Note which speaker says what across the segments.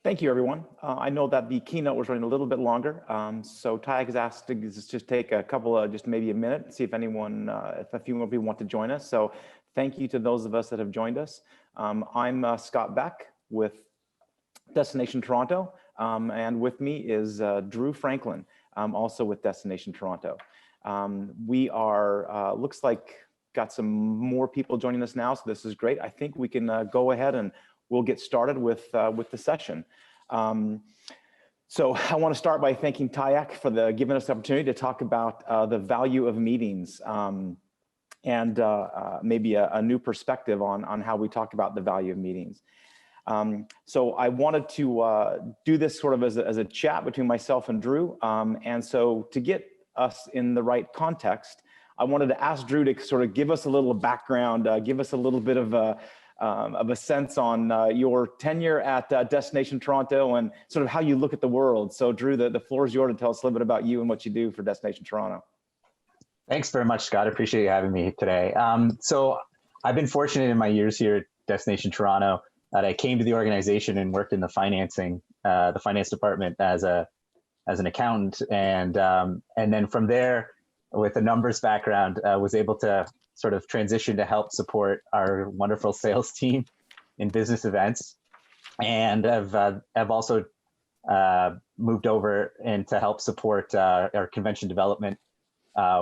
Speaker 1: Thank you, everyone. I know that the keynote was running a little bit longer, so TIAC has asked to just take a couple of, just maybe a minute, see if anyone, if a few more people want to join us. So thank you to those of us that have joined us. I'm Scott Beck with Destination Toronto, and with me is Drew Franklin, also with Destination Toronto. We are, looks like, got some more people joining us now, so this is great. I think we can go ahead and we'll get started with the session. So I want to start by thanking TIAC for giving us the opportunity to talk about the value of meetings and maybe a new perspective on how we talk about the value of meetings. So I wanted to do this sort of as a chat between myself and Drew. And so to get us in the right context, I wanted to ask Drew to sort of give us a little background, give us a little bit of a sense on your tenure at Destination Toronto and sort of how you look at the world. So Drew, the floor is yours to tell us a little bit about you and what you do for Destination Toronto.
Speaker 2: Thanks very much, Scott. I appreciate you having me today. So I've been fortunate in my years here at Destination Toronto that I came to the organization and worked in the finance department as an accountant, and then from there, with a numbers background, was able to sort of transition to help support our wonderful sales team in business events, and I've also moved over and to help support our convention development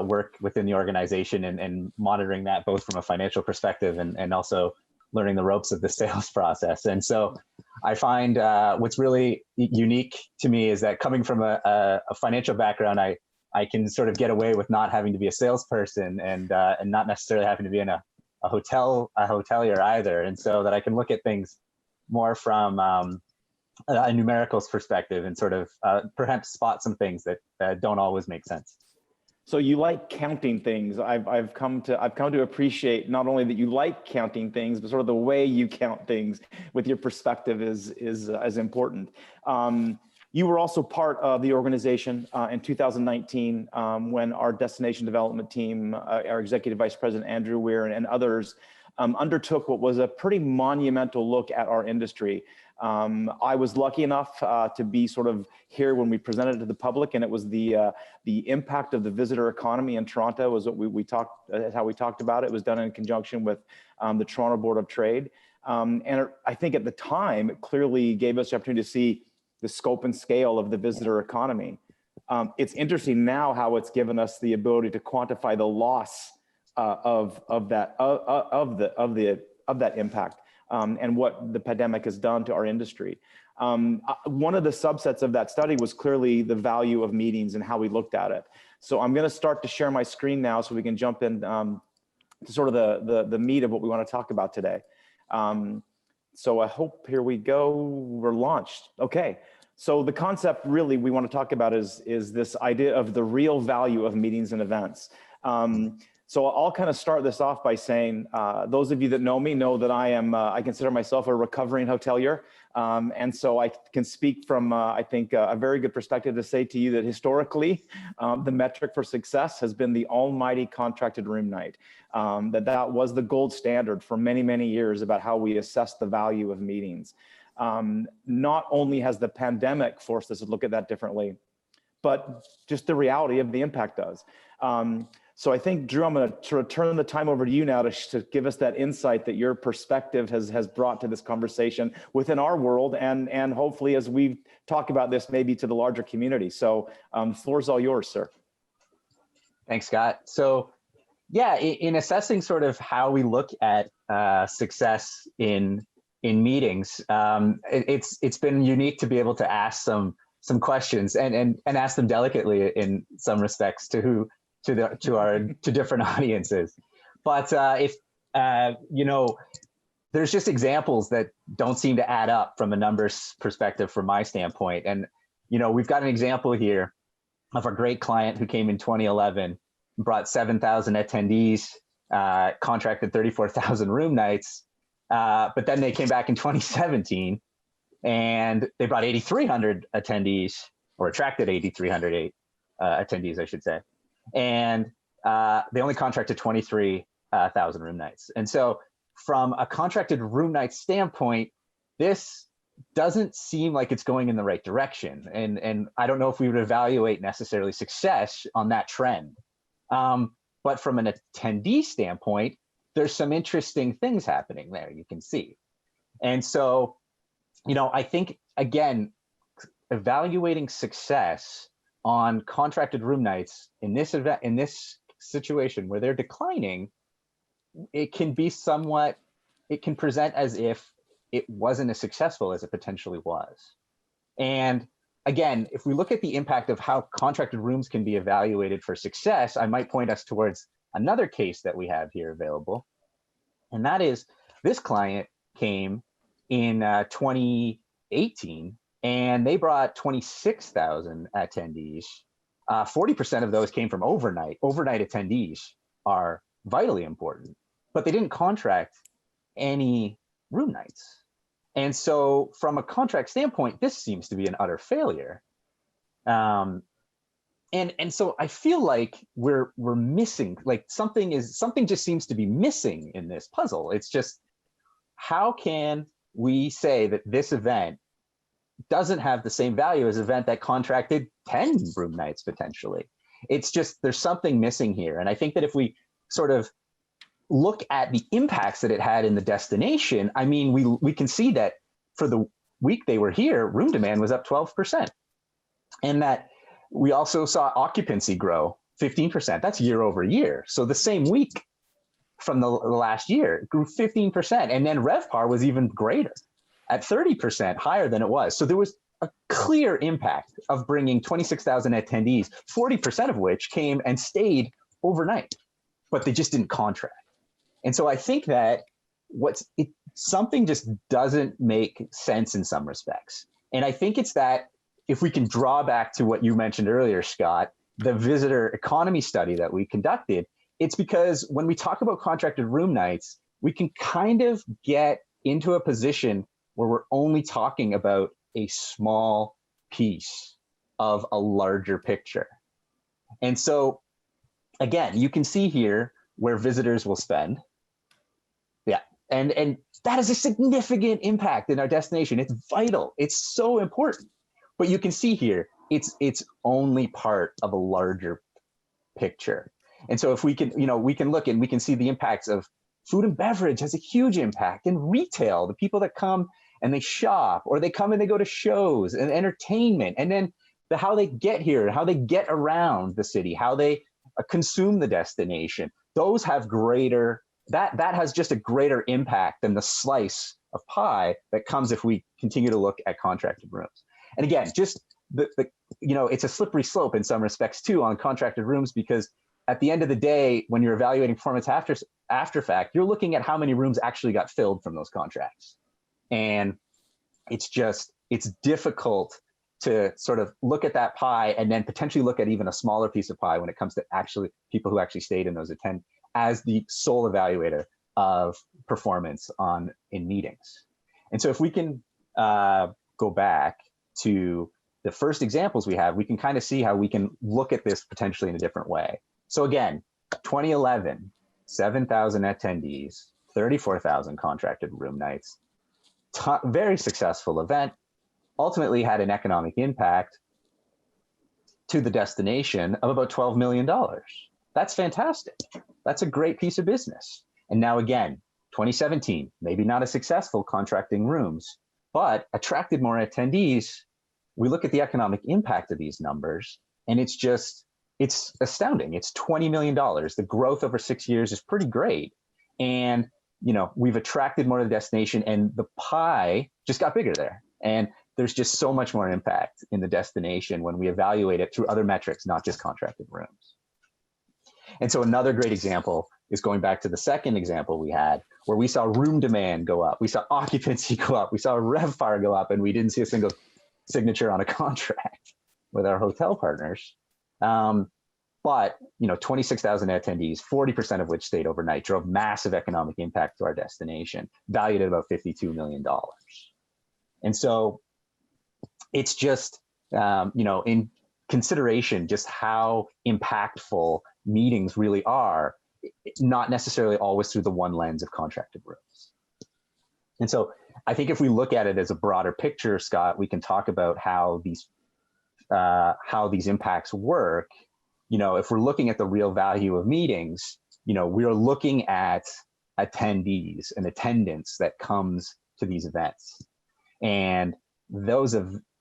Speaker 2: work within the organization and monitoring that both from a financial perspective and also learning the ropes of the sales process. And so I find what's really unique to me is that coming from a financial background, I can sort of get away with not having to be a salesperson and not necessarily having to be in a hotelier either. And so that I can look at things more from a numericals perspective and sort of perhaps spot some things that don't always make sense.
Speaker 1: So you like counting things. I've come to appreciate not only that you like counting things, but sort of the way you count things with your perspective is important. You were also part of the organization in 2019 when our destination development team, our executive vice president, Andrew Weir, and others undertook what was a pretty monumental look at our industry. I was lucky enough to be sort of here when we presented it to the public, and it was the impact of the visitor economy in Toronto was what we talked, how we talked about it. It was done in conjunction with the Toronto Board of Trade. And I think at the time, it clearly gave us the opportunity to see the scope and scale of the visitor economy. It's interesting now how it's given us the ability to quantify the loss of that impact and what the pandemic has done to our industry. One of the subsets of that study was clearly the value of meetings and how we looked at it. So I'm going to start to share my screen now so we can jump in to sort of the meat of what we want to talk about today. So I hope, here we go, we're launched. Okay, so the concept really we want to talk about is this idea of the real value of meetings and events. So I'll kind of start this off by saying, those of you that know me know that I consider myself a recovering hotelier. And so I can speak from, I think, a very good perspective to say to you that historically, the metric for success has been the almighty contracted room night. That was the gold standard for many, many years about how we assess the value of meetings. Not only has the pandemic forced us to look at that differently, but just the reality of the impact does. So I think, Drew, I'm going to sort of turn the time over to you now to give us that insight that your perspective has brought to this conversation within our world, and hopefully as we talk about this, maybe to the larger community. So the floor is all yours, sir.
Speaker 2: Thanks, Scott. So yeah, in assessing sort of how we look at success in meetings, it's been unique to be able to ask some questions and ask them delicately in some respects to different audiences. But if you know, there's just examples that don't seem to add up from a numbers perspective from my standpoint. And you know, we've got an example here of a great client who came in 2011, brought 7,000 attendees, contracted 34,000 room nights, but then they came back in 2017 and they brought 8,300 attendees, or attracted 8,300 attendees, I should say. And they only contracted 23,000 room nights. And so from a contracted room night standpoint, this doesn't seem like it's going in the right direction. And I don't know if we would evaluate necessarily success on that trend. But from an attendee standpoint, there's some interesting things happening there, you can see. And so, I think, again, evaluating success on contracted room nights in this event, in this situation where they're declining, it can present as if it wasn't as successful as it potentially was. And again, if we look at the impact of how contracted rooms can be evaluated for success, I might point us towards another case that we have here available. And that is, this client came in 2018, and they brought 26,000 attendees. 40% of those came from overnight. Overnight attendees are vitally important, but they didn't contract any room nights. And so from a contract standpoint, this seems to be an utter failure. And so I feel like we're missing, like something just seems to be missing in this puzzle. It's just, how can we say that this event doesn't have the same value as an event that contracted 10 room nights potentially? It's just, there's something missing here. And I think that if we sort of look at the impacts that it had in the destination, I mean, we can see that for the week they were here, room demand was up 12%. And that we also saw occupancy grow 15%. That's year over year. So the same week from the last year, it grew 15%. And then RevPAR was even greater at 30% higher than it was. So there was a clear impact of bringing 26,000 attendees, 40% of which came and stayed overnight, but they just didn't contract. And so I think that something just doesn't make sense in some respects. And I think it's that if we can draw back to what you mentioned earlier, Scott, the visitor economy study that we conducted, it's because when we talk about contracted room nights, we can kind of get into a position where we're only talking about a small piece of a larger picture. And so, again, you can see here where visitors will spend. Yeah, and that is a significant impact in our destination. It's vital. It's so important. But you can see here, it's only part of a larger picture. And so if we can, we can look and we can see the impacts of food and beverage has a huge impact, and retail, the people that come and they shop, or they come and they go to shows and entertainment, and then how they get here, how they get around the city, how they consume the destination. Those have greater, that has just a greater impact than the slice of pie that comes if we continue to look at contracted rooms. And again, just it's a slippery slope in some respects too on contracted rooms, because at the end of the day, when you're evaluating performance after fact, you're looking at how many rooms actually got filled from those contracts. And it's difficult to sort of look at that pie and then potentially look at even a smaller piece of pie when it comes to actually people who actually stayed in those attend as the sole evaluator of performance in meetings. And so if we can go back to the first examples we have, we can kind of see how we can look at this potentially in a different way. So again, 2011, 7,000 attendees, 34,000 contracted room nights, very successful event, ultimately had an economic impact to the destination of about $12 million. That's fantastic. That's a great piece of business. And now again, 2017, maybe not as successful contracting rooms, but attracted more attendees. We look at the economic impact of these numbers, and it's astounding. It's $20 million. The growth over 6 years is pretty great. And, we've attracted more to the destination, and the pie just got bigger there. And there's just so much more impact in the destination when we evaluate it through other metrics, not just contracted rooms. And so another great example is going back to the second example we had, where we saw room demand go up, we saw occupancy go up, we saw RevPAR go up, and we didn't see a single signature on a contract with our hotel partners. But 26,000 attendees, 40% of which stayed overnight, drove massive economic impact to our destination, valued at about $52 million. And so it's just, in consideration, just how impactful meetings really are, not necessarily always through the one lens of contracted rooms. And so I think if we look at it as a broader picture, Scott, we can talk about how these impacts work. If we're looking at the real value of meetings, we are looking at attendees and attendance that comes to these events. And those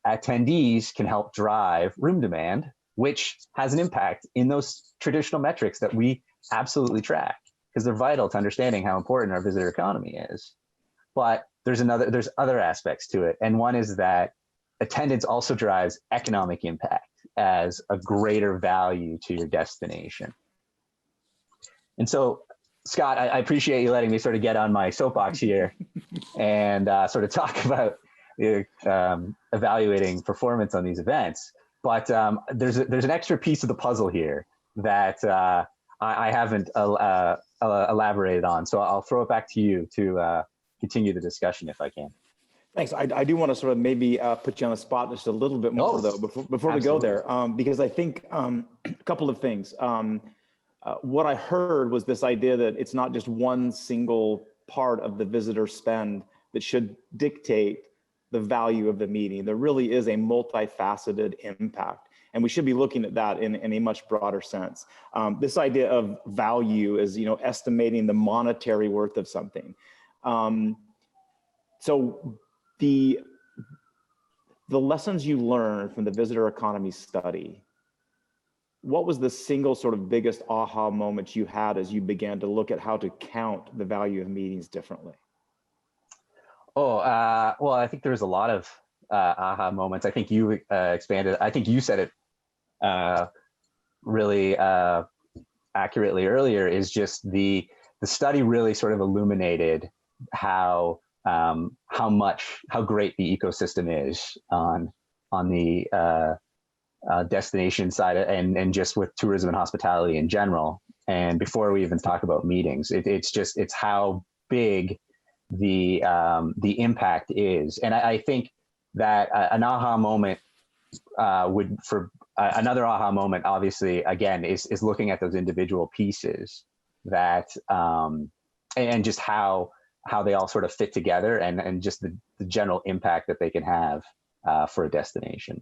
Speaker 2: attendees can help drive room demand, which has an impact in those traditional metrics that we absolutely track, because they're vital to understanding how important our visitor economy is. But there's other aspects to it. And one is that attendance also drives economic impact as a greater value to your destination. And so, Scott, I appreciate you letting me sort of get on my soapbox here and sort of talk about evaluating performance on these events. But there's an extra piece of the puzzle here that I haven't elaborated on. So I'll throw it back to you to continue the discussion if I can.
Speaker 1: Thanks. I do want to sort of maybe put you on the spot just a little bit more, though, before we go there, because I think a couple of things. What I heard was this idea that it's not just one single part of the visitor spend that should dictate the value of the meeting. There really is a multifaceted impact, and we should be looking at that in a much broader sense. This idea of value is, estimating the monetary worth of something. So the lessons you learned from the visitor economy study, what was the single sort of biggest aha moment you had as you began to look at how to count the value of meetings differently?
Speaker 2: Well, I think there's a lot of aha moments. I think you expanded. I think you said it really accurately earlier. Is just the study really sort of illuminated how great the ecosystem is on the destination side and just with tourism and hospitality in general. And before we even talk about meetings, it's how big the impact is. And I think that an aha moment another aha moment, obviously, again, is looking at those individual pieces that and just how they all sort of fit together and just the general impact that they can have for a destination.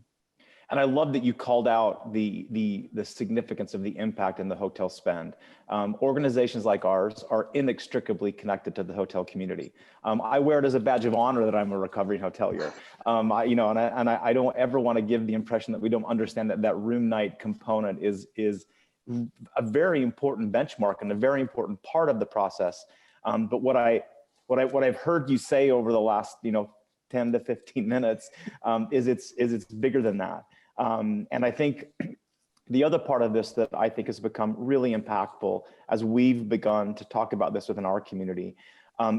Speaker 1: And I love that you called out the significance of the impact in the hotel spend. Organizations like ours are inextricably connected to the hotel community. I wear it as a badge of honor that I'm a recovering hotelier. I don't ever want to give the impression that we don't understand that room night component is a very important benchmark and a very important part of the process. But what I've heard you say over the last 10 to 15 minutes is it's bigger than that. And I think the other part of this that I think has become really impactful as we've begun to talk about this within our community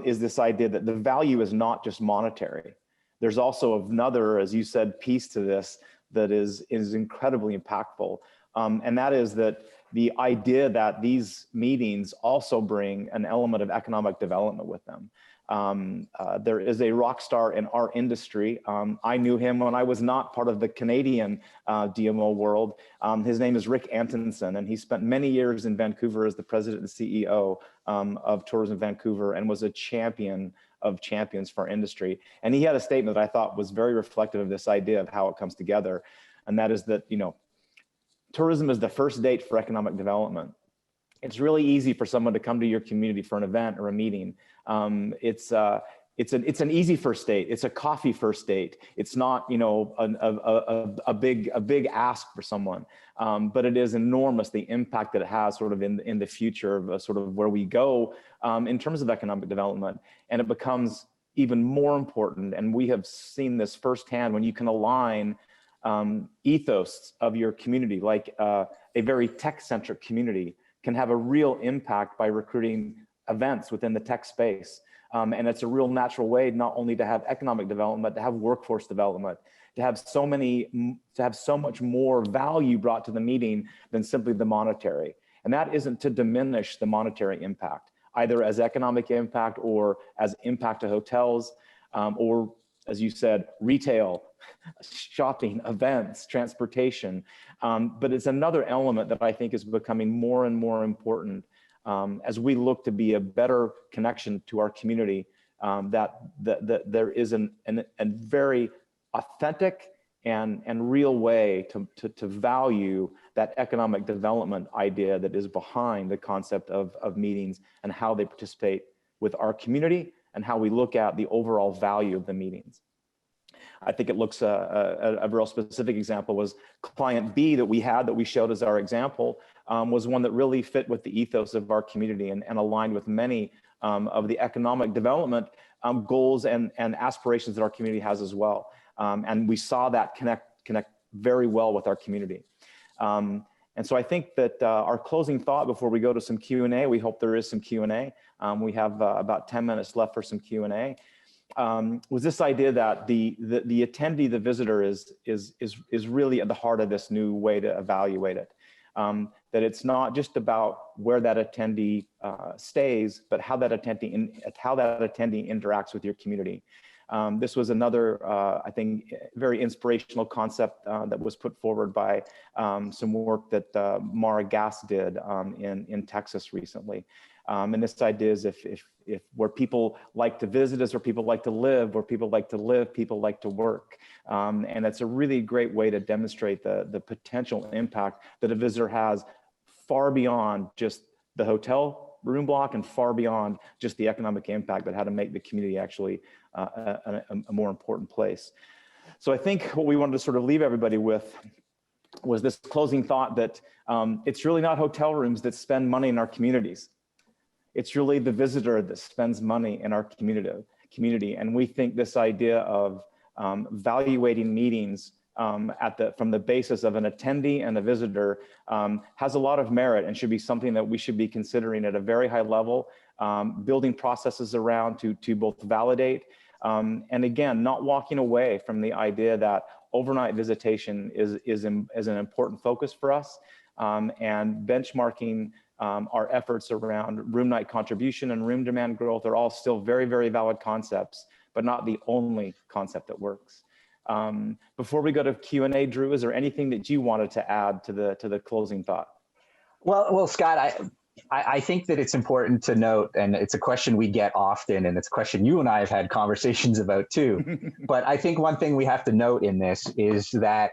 Speaker 1: is this idea that the value is not just monetary. There's also another, as you said, piece to this that is incredibly impactful. And that is that the idea that these meetings also bring an element of economic development with them. There is a rock star in our industry. I knew him when I was not part of the Canadian DMO world. His name is Rick Antonsen, and he spent many years in Vancouver as the president and CEO of Tourism Vancouver and was a champion of champions for our industry. And he had a statement that I thought was very reflective of this idea of how it comes together. And that is that, tourism is the first date for economic development. It's really easy for someone to come to your community for an event or a meeting. It's an easy first date. It's a coffee first date. It's not, a big ask for someone, but it is enormous the impact that it has sort of in the future of sort of where we go in terms of economic development, and it becomes even more important. And we have seen this firsthand when you can align ethos of your community, like a very tech-centric community, can have a real impact by recruiting events within the tech space. And it's a real natural way not only to have economic development, to have workforce development, to have so much more value brought to the meeting than simply the monetary. And that isn't to diminish the monetary impact, either as economic impact or as impact to hotels, or, as you said, retail, shopping, events, transportation. But it's another element that I think is becoming more and more important as we look to be a better connection to our community that there is a very authentic and real way to value that economic development idea that is behind the concept of meetings and how they participate with our community and how we look at the overall value of the meetings. I think it looks a real specific example was client B that we showed as our example was one that really fit with the ethos of our community and aligned with many of the economic development goals and aspirations that our community has as well. And we saw that connect very well with our community. And so I think that our closing thought before we go to some Q&A, we hope there is some Q&A. We have about 10 minutes left for some Q&A. Was this idea that the attendee, the visitor, is really at the heart of this new way to evaluate it. That it's not just about where that attendee stays, but how that attendee interacts with your community. This was another, I think, very inspirational concept that was put forward by some work that Mara Gass did in Texas recently. And this idea is if where people like to visit is where people like to live, where people like to live, people like to work. And it's a really great way to demonstrate the potential impact that a visitor has far beyond just the hotel room block and far beyond just the economic impact, but how to make the community actually a more important place. So I think what we wanted to sort of leave everybody with was this closing thought that it's really not hotel rooms that spend money in our communities. It's really the visitor that spends money in our community. And we think this idea of valuating meetings from the basis of an attendee and a visitor has a lot of merit and should be something that we should be considering at a very high level, building processes around to both validate and again, not walking away from the idea that overnight visitation is an important focus for us and benchmarking our efforts around room night contribution and room demand growth are all still very, very valid concepts, but not the only concept that works. Before we go to Q&A, Drew, is there anything that you wanted to add to the closing thought?
Speaker 2: Well, Scott, I think that it's important to note, and it's a question we get often, and it's a question you and I have had conversations about too. But I think one thing we have to note in this is that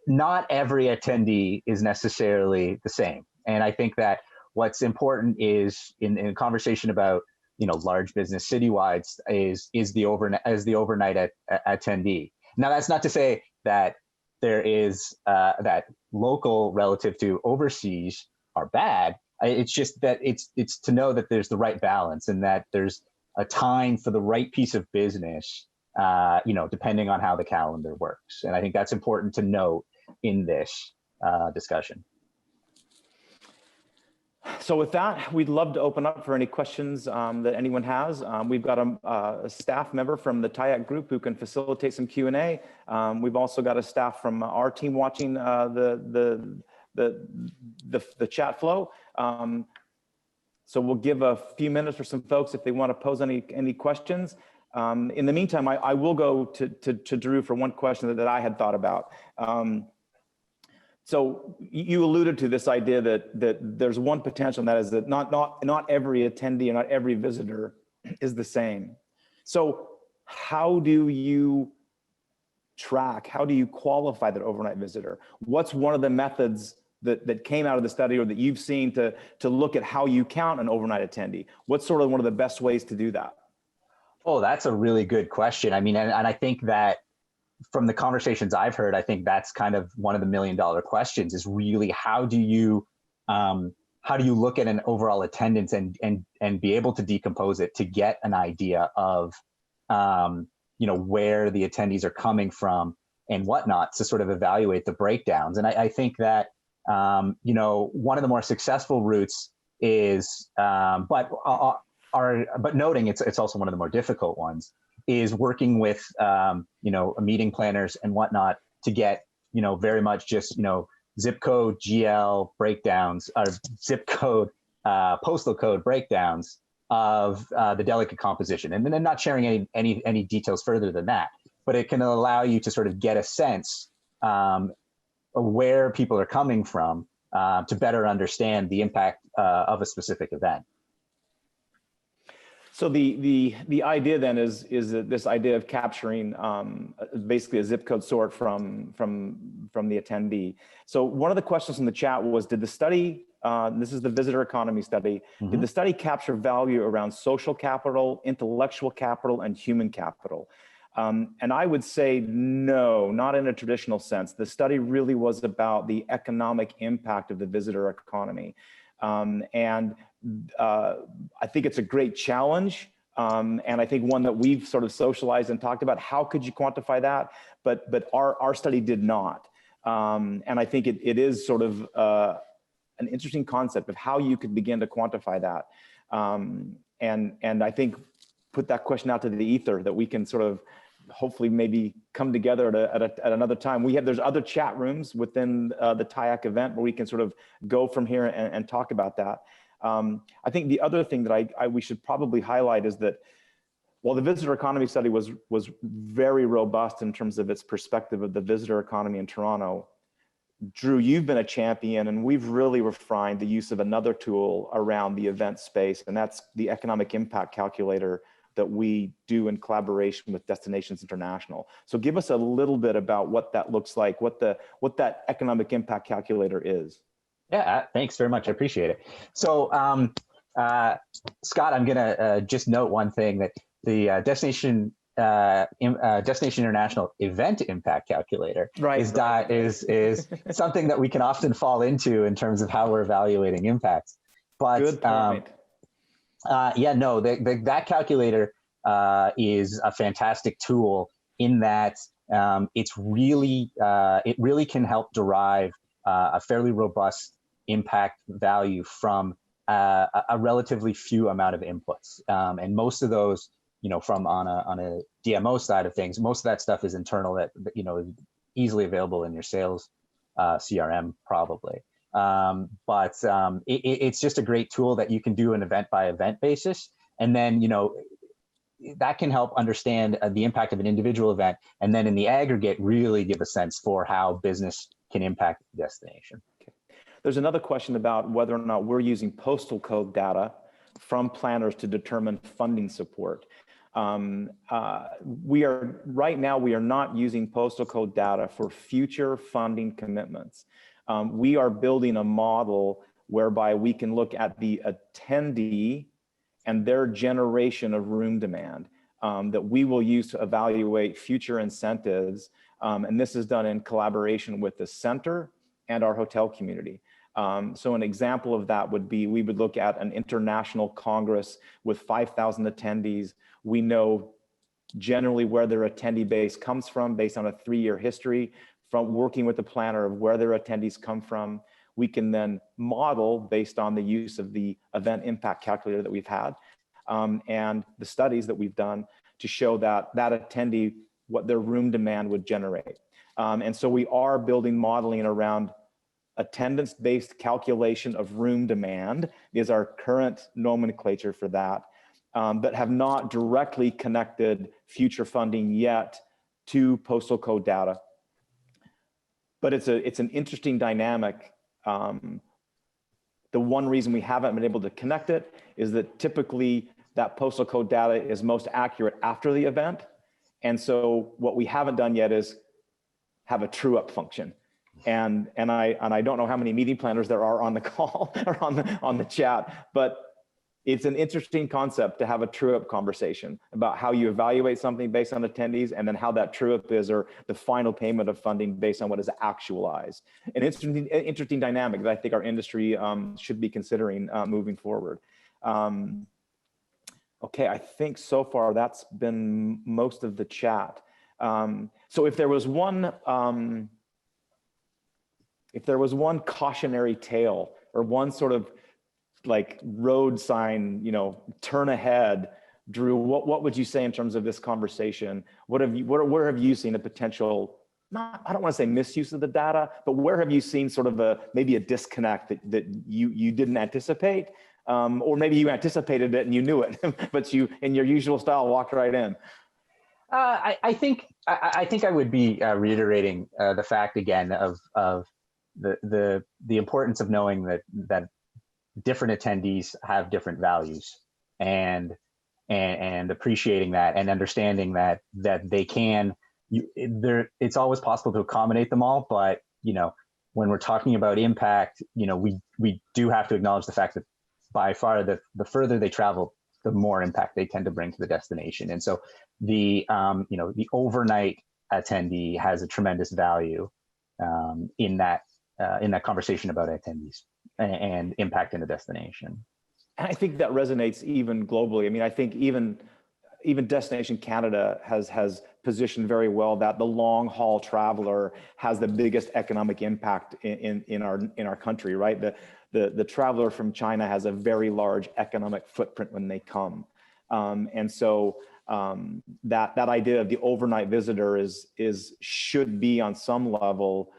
Speaker 2: not every attendee is necessarily the same. And I think that what's important is in a conversation about large business citywide is the overnight attendee. Now, that's not to say that there is that local relative to overseas are bad. It's just that it's to know that there's the right balance and that there's a time for the right piece of business, depending on how the calendar works. And I think that's important to note in this discussion.
Speaker 1: So with that, we'd love to open up for any questions that anyone has. We've got a staff member from the TIAC group who can facilitate some Q&A. We've also got a staff from our team watching the chat flow. So we'll give a few minutes for some folks if they want to pose any questions. In the meantime, I will go to Drew for one question that I had thought about. So you alluded to this idea that there's one potential, and that is that not every attendee and not every visitor is the same. So how do you track, how do you qualify that overnight visitor? What's one of the methods that came out of the study or that you've seen to look at how you count an overnight attendee? What's sort of one of the best ways to do that?
Speaker 2: Oh, that's a really good question. I mean, and I think that from the conversations I've heard, I think that's kind of one of the $1 million questions is really how do you look at an overall attendance and be able to decompose it to get an idea of where the attendees are coming from and whatnot to sort of evaluate the breakdowns. And I think that one of the more successful routes is but noting it's also one of the more difficult ones is working with meeting planners and whatnot to get very much just zip code GL breakdowns or zip code postal code breakdowns of the delegate composition, and then not sharing any details further than that, but it can allow you to sort of get a sense of where people are coming from to better understand the impact of a specific event.
Speaker 1: So the idea then is that this idea of capturing basically a zip code sort from the attendee. So one of the questions in the chat was, did the study, this is the visitor economy study, did the study capture value around social capital, intellectual capital, and human capital? And I would say no, not in a traditional sense. The study really was about the economic impact of the visitor economy. I think it's a great challenge. And I think one that we've sort of socialized and talked about, how could you quantify that? But our study did not. And I think it is sort of an interesting concept of how you could begin to quantify that. And I think put that question out to the ether, that we can sort of hopefully maybe come together at another time. There's other chat rooms within the TIAC event where we can sort of go from here and talk about that. I think the other thing that we should probably highlight is that while the visitor economy study was very robust in terms of its perspective of the visitor economy in Toronto, Drew, you've been a champion, and we've really refined the use of another tool around the event space, and that's the economic impact calculator that we do in collaboration with Destinations International. So give us a little bit about what that looks like, what that economic impact calculator is.
Speaker 2: Yeah, thanks very much. I appreciate it. So, Scott, I'm gonna just note one thing, that the Destination International Event Impact Calculator is something that we can often fall into in terms of how we're evaluating impacts. But
Speaker 1: good point.
Speaker 2: Yeah, no, that calculator is a fantastic tool in that it really can help derive a fairly robust impact value from a relatively few amount of inputs, and most of those, from on a DMO side of things, most of that stuff is internal, that is easily available in your sales CRM probably. But it's just a great tool that you can do an event by event basis, and then that can help understand the impact of an individual event, and then in the aggregate really give a sense for how business can impact the destination.
Speaker 1: Okay. There's another question about whether or not we're using postal code data from planners to determine funding support. Right now we are not using postal code data for future funding commitments. We are building a model whereby we can look at the attendee and their generation of room demand that we will use to evaluate future incentives. And this is done in collaboration with the center and our hotel community. So an example of that would be, we would look at an international congress with 5,000 attendees. We know generally where their attendee base comes from based on a 3-year history from working with the planner of where their attendees come from. We can then model based on the use of the event impact calculator that we've had and the studies that we've done to show that attendee, what their room demand would generate. And so we are building modeling around attendance-based calculation of room demand is our current nomenclature for that, but have not directly connected future funding yet to postal code data. But it's an interesting dynamic. The one reason we haven't been able to connect it is that typically that postal code data is most accurate after the event. And so what we haven't done yet is have a true up function. And I don't know how many meeting planners there are on the call or on the chat, but it's an interesting concept to have a true up conversation about how you evaluate something based on attendees, and then how that true up is, or the final payment of funding based on what is actualized. An interesting dynamic that I think our industry should be considering moving forward. Okay, I think so far that's been most of the chat. So if there was one cautionary tale, or one sort of like road sign, turn ahead, Drew, what would you say in terms of this conversation? Where have you seen a potential, I don't want to say misuse of the data, but where have you seen sort of maybe a disconnect that you didn't anticipate? Or maybe you anticipated it and you knew it, but you, in your usual style, walked right in.
Speaker 2: I think I would be reiterating the fact again of the importance of knowing that different attendees have different values, and and appreciating that and understanding that they can, it's always possible to accommodate them all, but when we're talking about impact, we do have to acknowledge the fact that by far the further they travel, the more impact they tend to bring to the destination. And so the overnight attendee has a tremendous value in that conversation about attendees and impact in the destination.
Speaker 1: And I think that resonates even globally. I mean, I think even Destination Canada has positioned very well that the long haul traveler has the biggest economic impact in our country, right? The traveler from China has a very large economic footprint when they come, and so that idea of the overnight visitor should be on some level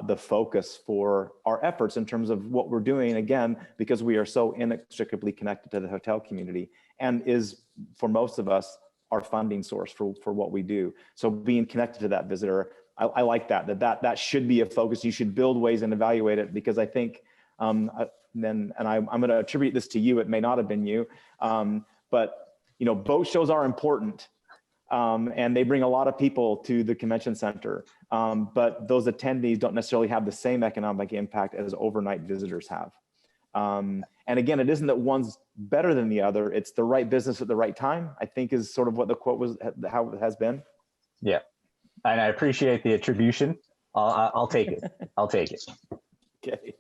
Speaker 1: the focus for our efforts in terms of what we're doing, again, because we are so inextricably connected to the hotel community and is, for most of us, our funding source for what we do. So being connected to that visitor, I like that should be a focus. You should build ways and evaluate it, because I think, I'm going to attribute this to you, it may not have been you, but boat shows are important. And they bring a lot of people to the convention center, but those attendees don't necessarily have the same economic impact as overnight visitors have. And again, it isn't that one's better than the other, it's the right business at the right time, I think is sort of what the quote was, how it has been.
Speaker 2: Yeah, and I appreciate the attribution. I'll take it. I'll take it.
Speaker 1: Okay.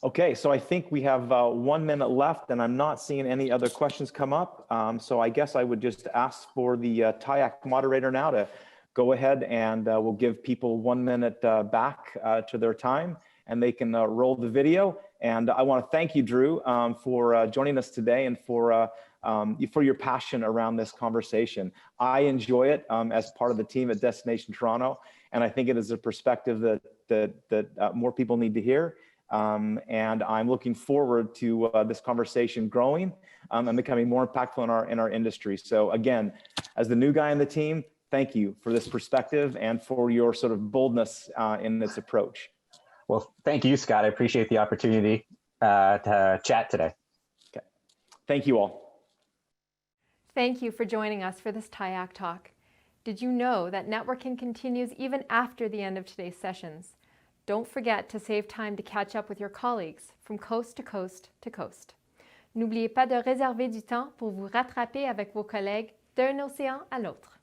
Speaker 1: Okay, so I think we have 1 minute left, and I'm not seeing any other questions come up. So I guess I would just ask for the TIAC moderator now to go ahead, and we'll give people 1 minute back to their time, and they can roll the video. And I want to thank you, Drew, for joining us today and for your passion around this conversation. I enjoy it as part of the team at Destination Toronto, and I think it is a perspective that more people need to hear. And I'm looking forward to this conversation growing and becoming more impactful in our industry. So again, as the new guy on the team, thank you for this perspective and for your sort of boldness in this approach.
Speaker 2: Well, thank you, Scott. I appreciate the opportunity to chat today.
Speaker 1: Okay. Thank you all.
Speaker 3: Thank you for joining us for this TIAC talk. Did you know that networking continues even after the end of today's sessions? Don't forget to save time to catch up with your colleagues from coast to coast to coast. N'oubliez pas de réserver du temps pour vous rattraper avec vos collègues d'un océan à l'autre.